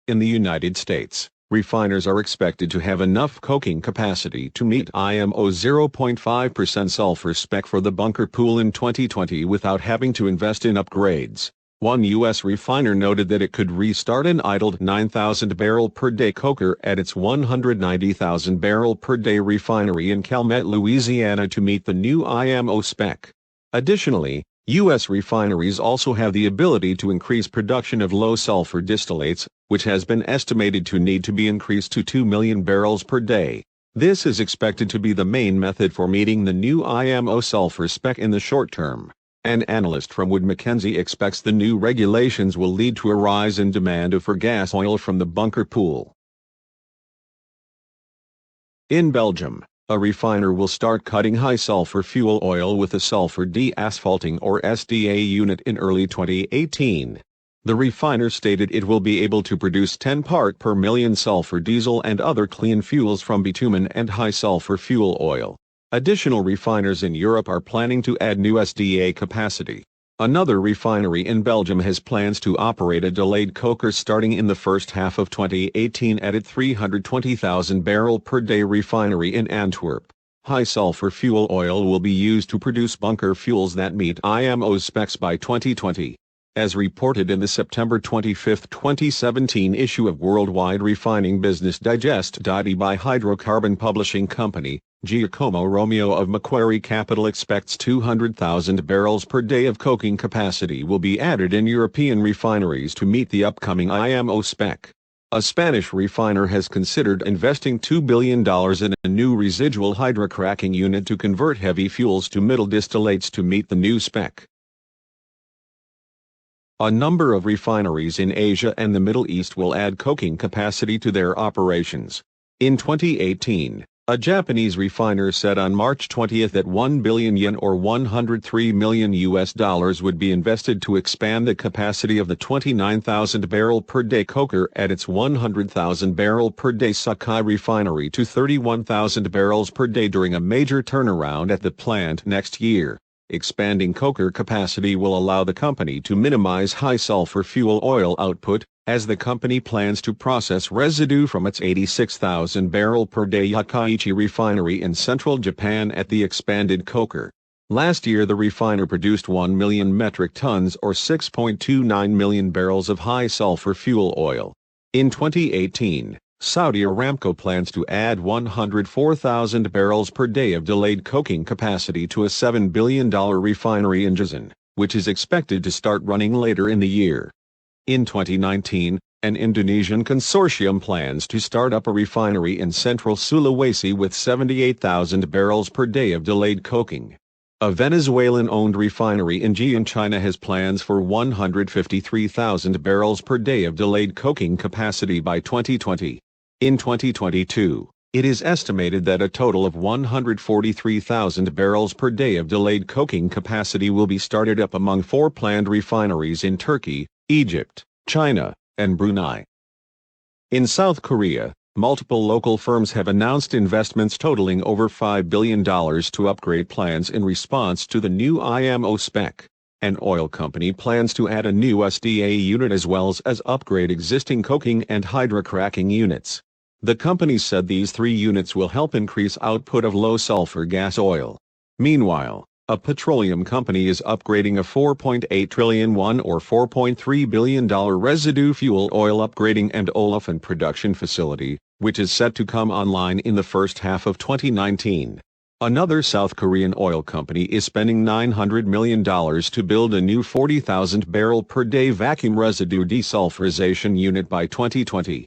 In the United States, refiners are expected to have enough coking capacity to meet IMO 0.5% sulfur spec for the bunker pool in 2020 without having to invest in upgrades. One U.S. refiner noted that it could restart an idled 9,000 barrel per day coker at its 190,000 barrel per day refinery in Calumet, Louisiana to meet the new IMO spec. Additionally, U.S. refineries also have the ability to increase production of low-sulfur distillates, which has been estimated to need to be increased to 2 million barrels per day. This is expected to be the main method for meeting the new IMO sulfur spec in the short term. An analyst from Wood Mackenzie expects the new regulations will lead to a rise in demand for gas oil from the bunker pool. In Belgium, a refiner will start cutting high-sulfur fuel oil with a sulfur de-asphalting or SDA unit in early 2018. The refiner stated it will be able to produce 10 part per million sulfur diesel and other clean fuels from bitumen and high-sulfur fuel oil. Additional refiners in Europe are planning to add new SDA capacity. Another refinery in Belgium has plans to operate a delayed coker starting in the first half of 2018 at its 320,000 barrel per day refinery in Antwerp. High-sulfur fuel oil will be used to produce bunker fuels that meet IMO's specs by 2020. As reported in the September 25, 2017 issue of Worldwide Refining Business Digest. By Hydrocarbon Publishing Company, Giacomo Romeo of Macquarie Capital expects 200,000 barrels per day of coking capacity will be added in European refineries to meet the upcoming IMO spec. A Spanish refiner has considered investing $2 billion in a new residual hydrocracking unit to convert heavy fuels to middle distillates to meet the new spec. A number of refineries in Asia and the Middle East will add coking capacity to their operations. In 2018, a Japanese refiner said on March 20 that 1 billion yen or $103 million would be invested to expand the capacity of the 29,000 barrel per day coker at its 100,000 barrel per day Sakai refinery to 31,000 barrels per day during a major turnaround at the plant next year. Expanding coker capacity will allow the company to minimize high-sulfur fuel oil output, as the company plans to process residue from its 86,000 barrel per day Yokkaichi refinery in central Japan at the expanded coker. Last year the refiner produced 1 million metric tons or 6.29 million barrels of high-sulfur fuel oil. In 2018, Saudi Aramco plans to add 104,000 barrels per day of delayed coking capacity to a $7 billion refinery in Jazan, which is expected to start running later in the year. In 2019, an Indonesian consortium plans to start up a refinery in central Sulawesi with 78,000 barrels per day of delayed coking. A Venezuelan-owned refinery in Jinan, China has plans for 153,000 barrels per day of delayed coking capacity by 2020. In 2022, it is estimated that a total of 143,000 barrels per day of delayed coking capacity will be started up among 4 planned refineries in Turkey, Egypt, China, and Brunei. In South Korea, multiple local firms have announced investments totaling over $5 billion to upgrade plants in response to the new IMO spec. An oil company plans to add a new SDA unit as well as upgrade existing coking and hydrocracking units. The company said these 3 units will help increase output of low-sulfur gas oil. Meanwhile, a petroleum company is upgrading a $4.8 trillion or $4.3 billion residue fuel oil upgrading and olefin production facility, which is set to come online in the first half of 2019. Another South Korean oil company is spending $900 million to build a new 40,000 barrel per day vacuum residue desulfurization unit by 2020.